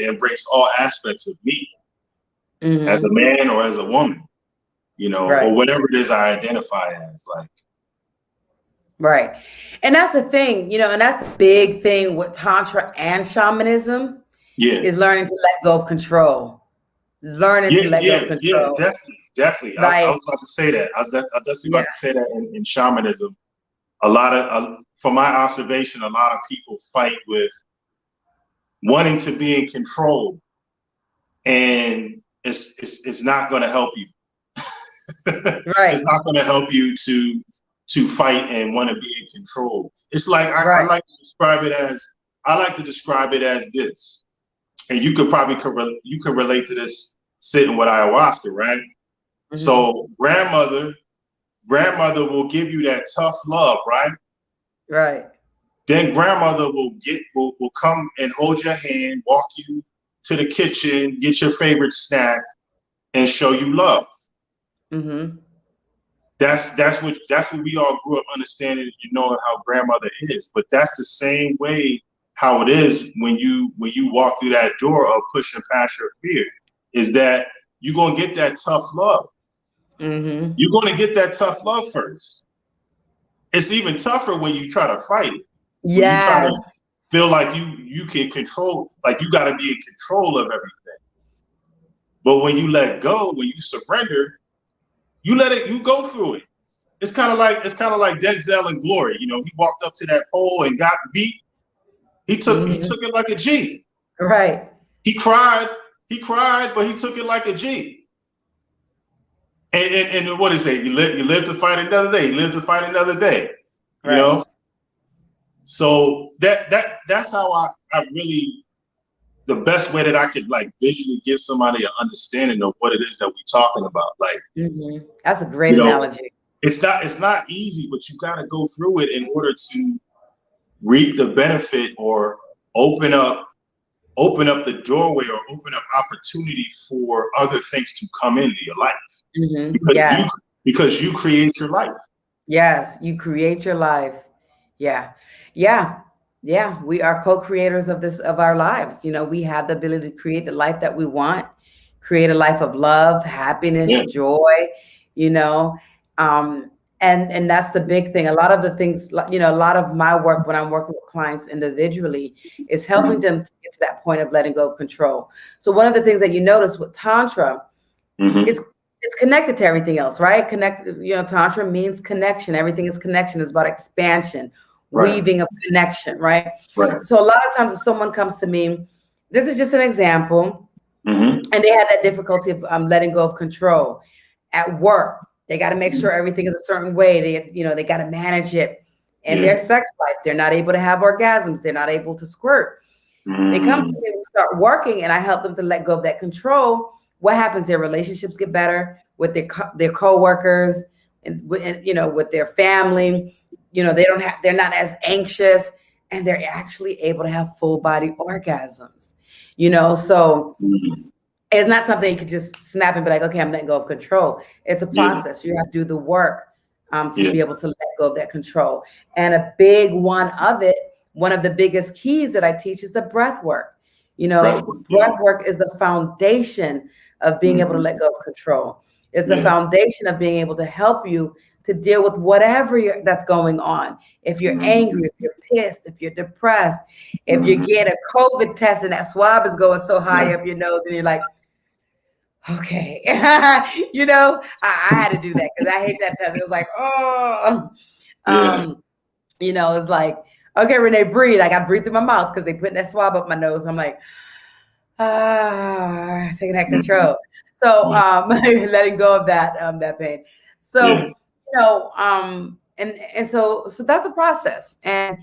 embrace all aspects of me as a man or as a woman, or whatever it is I identify as, like. Right. And that's the thing, and that's the big thing with Tantra and shamanism is learning to let go of control. Learning to let go of control. Yeah, definitely. I was about to say that. I was just about to say that in shamanism. A lot of, from my observation, a lot of people fight with wanting to be in control, and it's not going to help you. Right. It's not going to help you to fight and want to be in control. It's like I like to describe it as this, and you could probably relate to this sitting with ayahuasca, right? Mm-hmm. So grandmother will give you that tough love, right? Right. Then grandmother will come and hold your hand, walk you to the kitchen, get your favorite snack, and show you love. Mm-hmm. That's what we all grew up understanding and knowing how grandmother is. But that's the same way how it is when you walk through that door of pushing past your fear, is that you're gonna get that tough love. Mm-hmm. You're gonna get that tough love first. It's even tougher when you try to fight it. Yes. When you try to feel like you can control, like you gotta be in control of everything. But when you let go, when you surrender, you go through it. It's kind of like Denzel in Glory. He walked up to that pole and got beat. He took it like a G. Right. He cried, but he took it like a G. And what is it? You live to fight another day. You live to fight another day. Right. So that's how I really, the best way that I could like visually give somebody an understanding of what it is that we're talking about. Like, that's a great analogy. It's not easy, but you got to go through it in order to reap the benefit or open up the doorway or open up opportunity for other things to come into your life. Because you create your life. Yes, you create your life. Yeah. We are co-creators of our lives. We have the ability to create the life that we want, create a life of love, happiness, joy, and that's the big thing. A lot of the things, a lot of my work when I'm working with clients individually is helping them to get to that point of letting go of control. So one of the things that you notice with Tantra, it's connected to everything else, right? Tantra means connection. Everything is connection. It's about expansion, weaving of connection, right? So a lot of times if someone comes to me, this is just an example, and they have that difficulty of letting go of control at work. They got to make sure everything is a certain way. They got to manage it. And their sex life, they're not able to have orgasms. They're not able to squirt. They come to me and start working, and I help them to let go of that control. What happens? Their relationships get better with their coworkers and with their family. They're not as anxious, and they're actually able to have full body orgasms. So it's not something you could just snap and be like, okay, I'm letting go of control. It's a process. You have to do the work to be able to let go of that control. And a big one of the biggest keys that I teach is the breath work. Breath work is the foundation of being able to let go of control. It's the foundation of being able to help you to deal with whatever that's going on. If you're angry, if you're pissed, if you're depressed, if you get a COVID test and that swab is going so high up your nose and you're like, okay, I had to do that because I hate that test. It was like, it's like, okay, Renee, breathe. I got to breathe through my mouth because they put that swab up my nose. I'm like, taking that control. So letting go of that pain. So, and so that's a process, and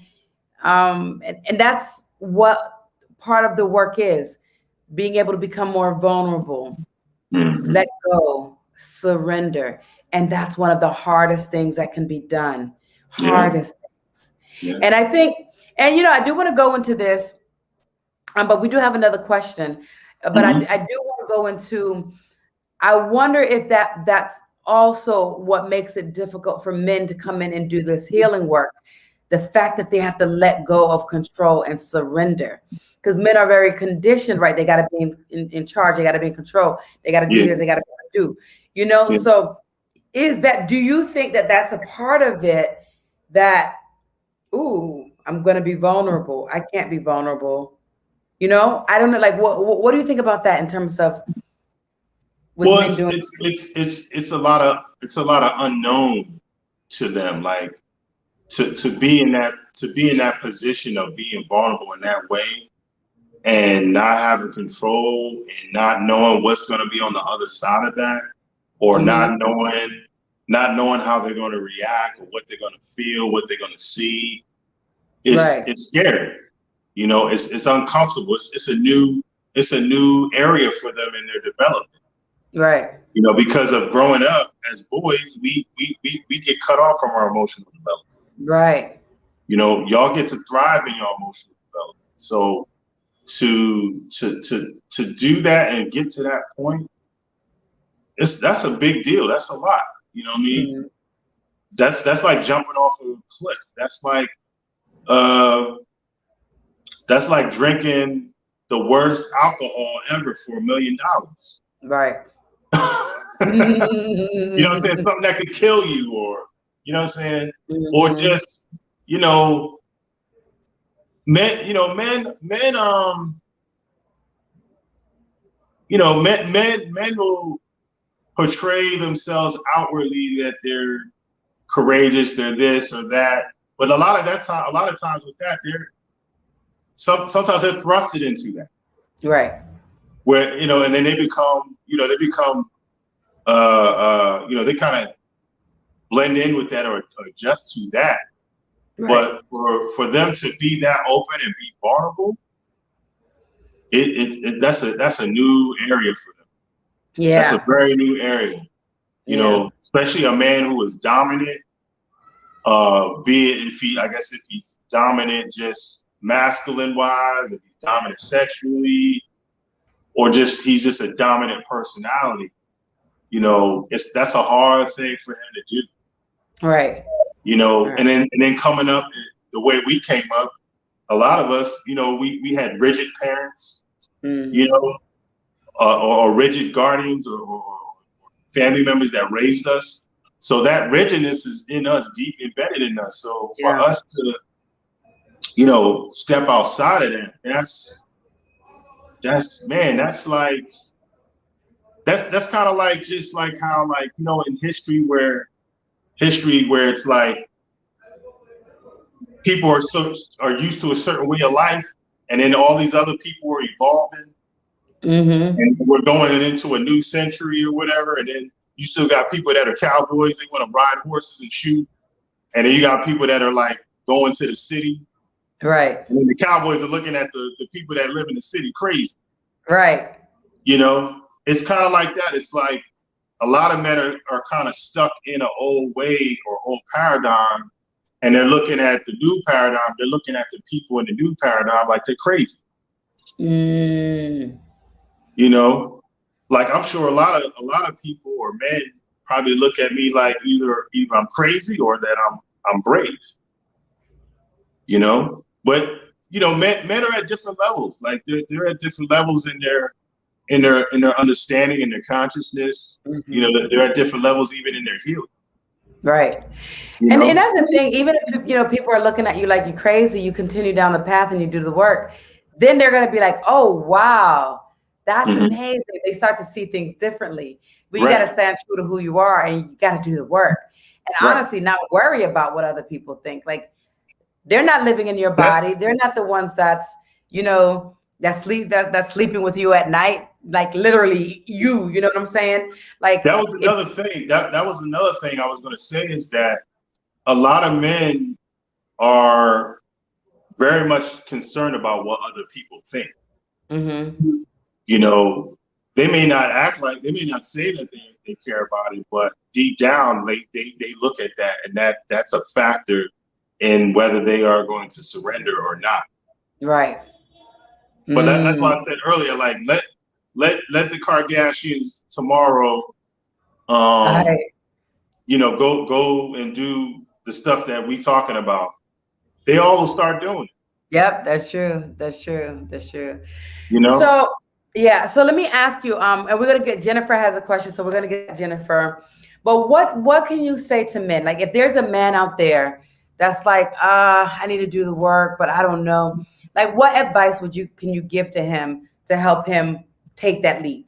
that's what part of the work is, being able to become more vulnerable, let go, surrender. And that's one of the hardest things that can be done. Hardest things. Yeah. And I think, and I do want to go into this, but we do have another question. But I do want to go into, I wonder if that's also what makes it difficult for men to come in and do this healing work. The fact that they have to let go of control and surrender, because men are very conditioned, right? They got to be in charge. They got to be in control. They got to do this. They got to do, So do you think that that's a part of it, that, I'm going to be vulnerable. I can't be vulnerable. I don't know. Like, what do you think about that in terms of? Well, it's a lot of unknown to them. Like, to be in that position of being vulnerable in that way and not having control and not knowing what's going to be on the other side of that, or not knowing how they're going to react or what they're going to feel, what they're going to see, it's scary. It's uncomfortable. It's a new area for them in their development. Right. Because of growing up as boys, we get cut off from our emotional development. Right. Y'all get to thrive in your emotional development. So to do that and get to that point, that's a big deal. That's a lot. You know what I mean? That's like jumping off a cliff. That's like drinking the worst alcohol ever for $1 million. Right. You know what I'm saying? Something that could kill you, or or just men will portray themselves outwardly that they're courageous, they're this or that, but a lot of times with that, sometimes they're thrusted into that, right? Where and then they become they kind of blend in with that or adjust to that. Right. But for them to be that open and be vulnerable, that's a new area for them. Yeah, that's a very new area. Especially a man who is dominant. Be it if he's dominant just masculine wise, if he's dominant sexually, or he's just a dominant personality. That's a hard thing for him to do. Right. Right. And then coming up the way we came up, a lot of us, we had rigid parents, or rigid guardians or family members that raised us. So that rigidness is in us, deep embedded in us. So for us to, step outside of that, that's kind of like, just like how, like, in history where it's like people are used to a certain way of life, and then all these other people are evolving, and we're going into a new century or whatever, and then you still got people that are cowboys, they want to ride horses and shoot, and then you got people that are like going to the city, right? And then the cowboys are looking at the people that live in the city crazy, right? It's kind of like that. It's like a lot of men are kind of stuck in an old way or old paradigm, and they're looking at the new paradigm. They're looking at the people in the new paradigm like they're crazy. Like, I'm sure a lot of people or men probably look at me like either I'm crazy or that I'm brave. But men are at different levels. Like they're at different levels in their understanding and their consciousness. They're at different levels even in their healing. Right. And that's the thing. Even if people are looking at you like you're crazy, you continue down the path and you do the work, then they're going to be like, oh wow, that's amazing. They start to see things differently. But you got to stand true to who you are, and you got to do the work. And honestly, not worry about what other people think. Like, they're not living in your body. They're not the ones that's sleeping with you at night. Like, literally you know what I'm saying? Like, that was another thing. That was another thing I was going to say, is that a lot of men are very much concerned about what other people think. Mm-hmm. You know, they may not act like, they may not say that they care about it, but deep down, they look at that, and that's a factor in whether they are going to surrender or not. Right. But that's why I said earlier, like let the Kardashians tomorrow, Right. you know, go and do the stuff that we talking about. They all will start doing it. Yep, that's true. That's true. That's true. You know. So yeah, so let me ask you, and we're gonna get Jennifer has a question, so we're gonna get Jennifer. But what can you say to men? Like if there's a man out there that's like, I need to do the work, but I don't know. Like what advice can you give to him to help him take that leap?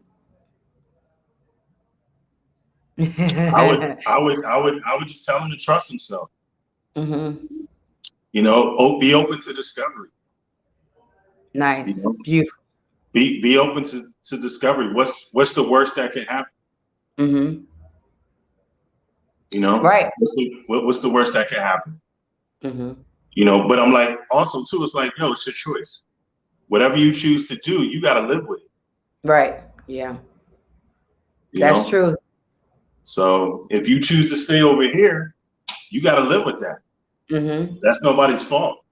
I would just tell him to trust himself. Mm-hmm. You know, be open to discovery. Nice. You know? Beautiful. Be open to discovery. What's the worst that can happen? Mm-hmm. You know, right. What's the worst that can happen? Mm-hmm. You know, but I'm like, also too, it's like, yo, it's your choice. Whatever you choose to do, you got to live with it. Right. Yeah. You That's know? true. So if you choose to stay over here, you got to live with that. Mm-hmm. That's nobody's fault.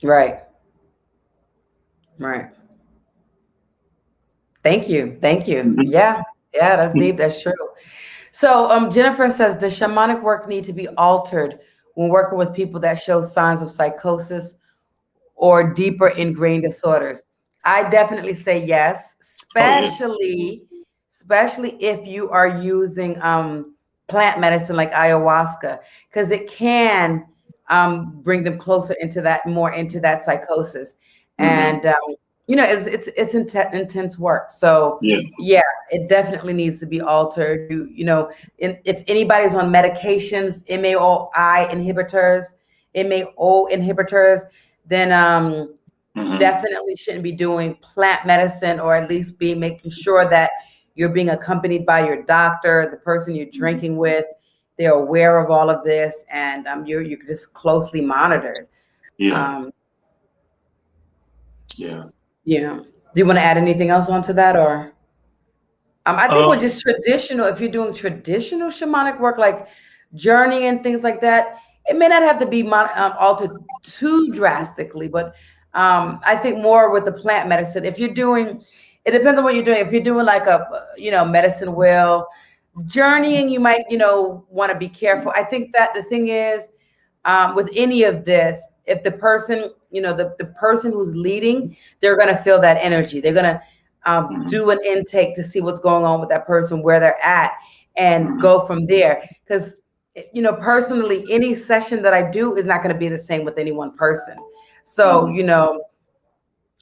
Right. Right. Thank you. Thank you. Mm-hmm. Yeah. Yeah, that's deep. That's true. So Jennifer says, does shamanic work need to be altered when working with people that show signs of psychosis or deeper ingrained disorders? I definitely say yes, especially if you are using plant medicine like ayahuasca, because it can bring them closer into that psychosis. And you know, it's intense work. So yeah, it definitely needs to be altered. You know, if anybody's on medications, MAOI inhibitors, then definitely shouldn't be doing plant medicine, or at least be making sure that you're being accompanied by your doctor, the person you're drinking with. They're aware of all of this, and you're just closely monitored. Yeah. Yeah. Do you want to add anything else onto that, or? I think with just traditional, if you're doing traditional shamanic work, like journey and things like that, it may not have to be altered too drastically, but I think more with the plant medicine. If you're doing, it depends on what you're doing. If you're doing like a, medicine wheel, journeying, you might, want to be careful. I think that the thing is, with any of this, if the person, the person who's leading, they're going to feel that energy. They're going to do an intake to see what's going on with that person, where they're at, and go from there. Because, personally, any session that I do is not going to be the same with any one person. So,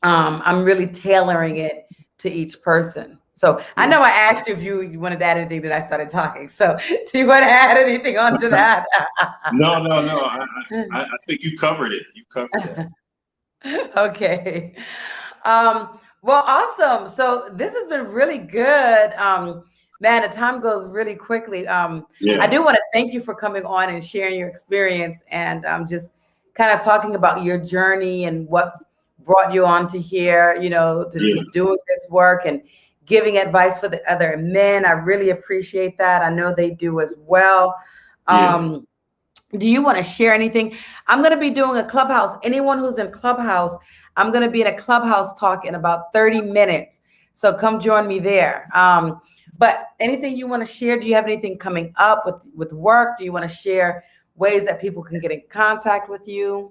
I'm really tailoring it to each person. So I know I asked you if you wanted to add anything, that I started talking. So do you want to add anything onto that? No. I think you covered it. You covered it. Okay. Well, awesome. So this has been really good. Man, the time goes really quickly. I do want to thank you for coming on and sharing your experience, and just kind of talking about your journey and what brought you on to here, to doing this work and giving advice for the other men. I really appreciate that. I know they do as well. Do you want to share anything? I'm going to be doing a Clubhouse. Anyone who's in Clubhouse, I'm going to be in a Clubhouse talk in about 30 minutes. So come join me there. But anything you want to share? Do you have anything coming up with work? Do you want to share ways that people can get in contact with you?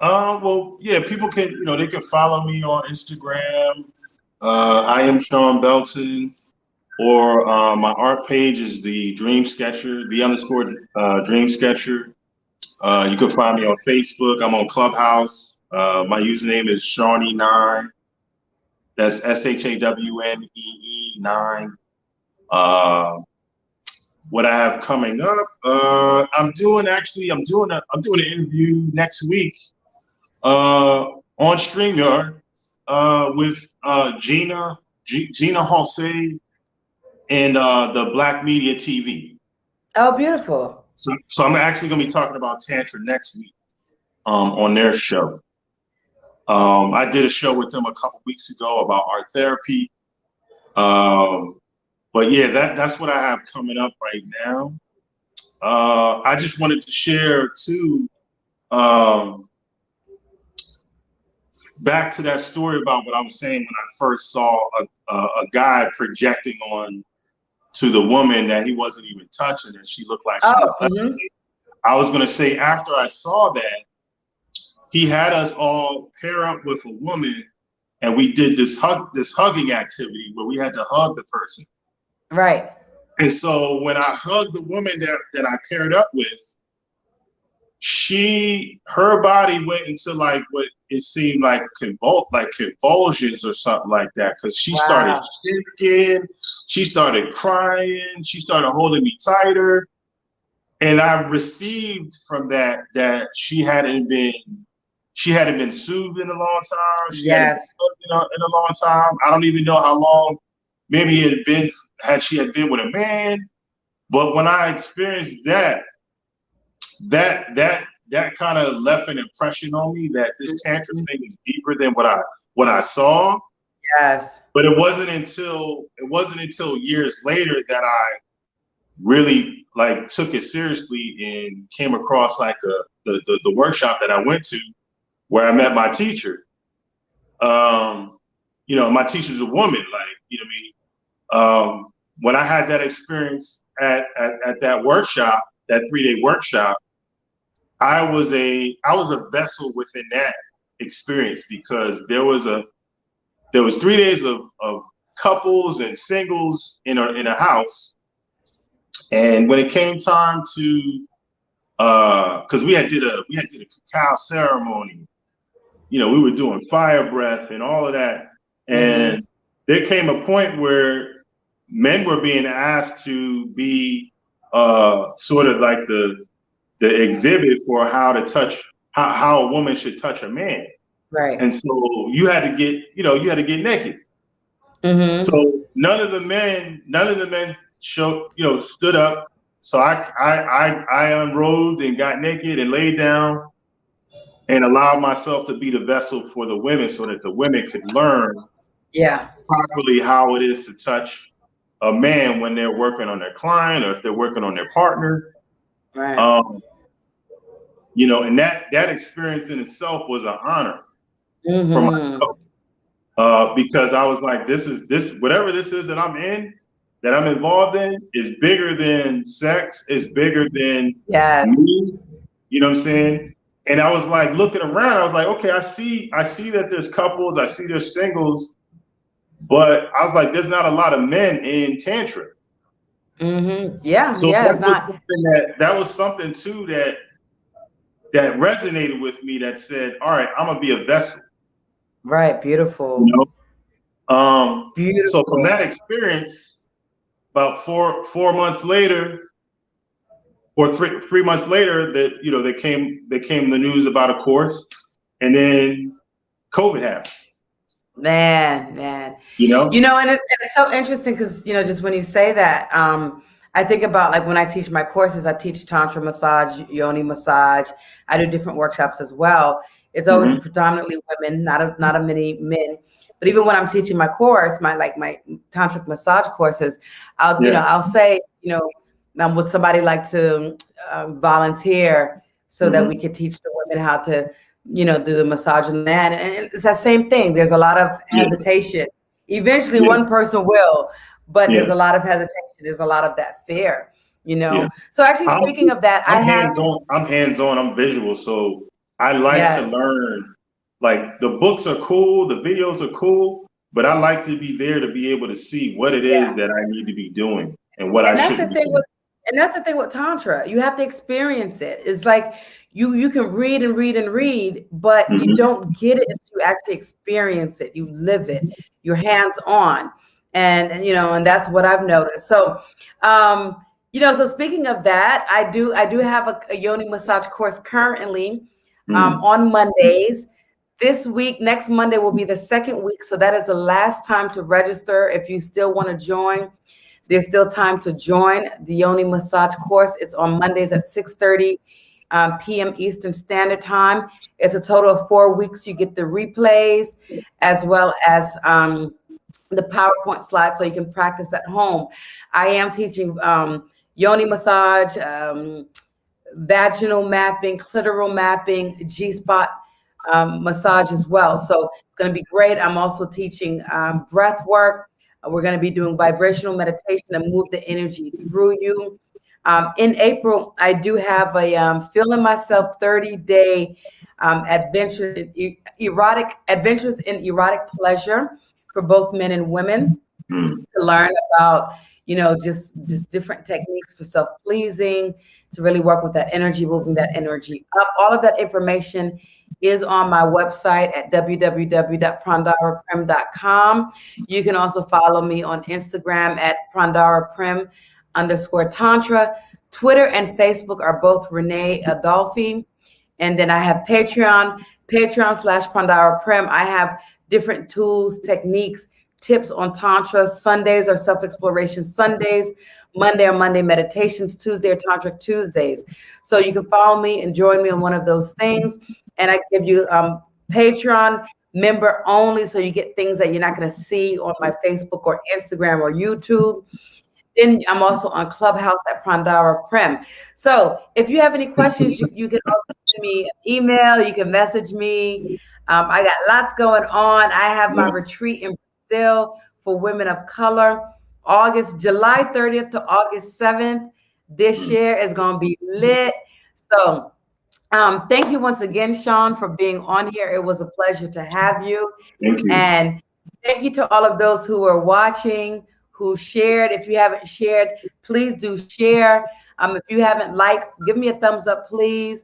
Well, yeah, people can, they can follow me on Instagram. I am Shawn Belton, or my art page is the Dream Sketcher, _ Dream Sketcher. You can find me on Facebook. I'm on Clubhouse. My username is Shawnee9. That's SHAWNEE 9. What I have coming up, I'm doing an interview next week on StreamYard with Gina Halsey and the Black Media TV. Oh, beautiful. So I'm actually going to be talking about Tantra next week on their show. I did a show with them a couple weeks ago about art therapy. But yeah, that's what I have coming up right now. I just wanted to share too, back to that story about what I was saying when I first saw a guy projecting on to the woman that he wasn't even touching, and she looked like she was levitating. I was going to say, after I saw that, he had us all pair up with a woman, and we did this hugging activity where we had to hug the person. Right. And so when I hugged the woman that I paired up with, her body went into like what it seemed like convulsions or something like that, because she started shaking, she started crying, she started holding me tighter, and I received from that she hadn't been soothed in a long time. She hadn't been in a long time. I don't even know how long. Maybe it had been she had been with a man, but when I experienced that kind of left an impression on me that this Tantra thing is deeper than what I saw. Yes. But it wasn't until years later that I really like took it seriously and came across like the workshop that I went to where I met my teacher. My teacher's a woman, when I had that experience at that workshop, that 3-day workshop, I was a vessel within that experience, because there was 3 days of couples and singles in a house. And when it came time to, because we had did a cacao ceremony, we were doing fire breath and all of that. And there came a point where men were being asked to be sort of like the exhibit for how a woman should touch a man. Right. And so you had to get naked. So none of the men stood up. So I unrobed and got naked and laid down and allowed myself to be the vessel for the women, so that the women could learn properly how it is to touch a man when they're working on their client or if they're working on their partner. Right. And that experience in itself was an honor for myself, because I was like, this whatever this is that I'm involved in is bigger than sex, is bigger than me. You know what I'm saying? And I was like looking around, I was like, okay, I see that there's couples, I see there's singles, but I was like, there's not a lot of men in Tantra. Yeah. So that was something too that resonated with me, that said, all right, I'm gonna be a vessel. Right. Beautiful. Beautiful. So from that experience, about four months later, or 3 months later, that they came the news about a course, and then COVID happened. Man. And it's so interesting because just when you say that, I think about like when I teach my courses, I teach Tantra massage, Yoni massage. I do different workshops as well. It's always predominantly women, not a many men. But even when I'm teaching my course, my Tantric massage courses, I'll say, would somebody like to volunteer so that we could teach the women how to, do the massage on the man? And it's that same thing. There's a lot of hesitation. Eventually, one person will, but there's a lot of hesitation. There's a lot of that fear, So actually, speaking of that, I'm hands-on. I'm visual, so I like to learn. Like, the books are cool, the videos are cool, but I like to be there to be able to see what it is that I need to be doing and what I should be doing. And that's the thing with Tantra. You have to experience it. It's like you can read and read and read, but you don't get it until you actually experience it. You live it. You're hands-on. And that's what I've noticed. So, so speaking of that, I do have a Yoni massage course currently on Mondays. This week, next Monday will be the second week. So that is the last time to register if you still want to join. there's still time to join the Yoni massage course. It's on Mondays at 6:30 p.m. Eastern Standard Time. It's a total of 4 weeks. You get the replays as well as the PowerPoint slides so you can practice at home. I am teaching Yoni massage, vaginal mapping, clitoral mapping, G-spot massage as well. So it's going to be great. I'm also teaching breath work. We're going to be doing vibrational meditation to move the energy through you. In April, I do have a Feeling Myself 30-day adventures in erotic pleasure for both men and women to learn about, just different techniques for self-pleasing, to really work with that energy, moving that energy up. All of that information is on my website at www.prandharaprem.com. You can also follow me on Instagram at prandharaprem_tantra. Twitter and Facebook are both Renee Adolphe. And then I have Patreon/PrandharaPrem. I have different tools, techniques, tips on Tantra. Sundays are self-exploration Sundays. Monday are Monday meditations. Tuesday are Tantric Tuesdays. So you can follow me and join me on one of those things. And I give you Patreon member only, so you get things that you're not going to see on my Facebook or Instagram or YouTube. Then I'm also on Clubhouse at Prandhara Prem. So if you have any questions, you can also send me an email. You can message me. I got lots going on. I have my retreat in Brazil for women of color, July 30th to August 7th. This year is going to be lit. So thank you once again, Shawn, for being on here. It was a pleasure to have you. Thank you. And thank you to all of those who are watching, who shared. If you haven't shared, please do share. If you haven't liked, give me a thumbs up, please.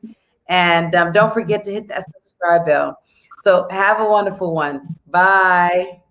And don't forget to hit that subscribe bell. So have a wonderful one. Bye.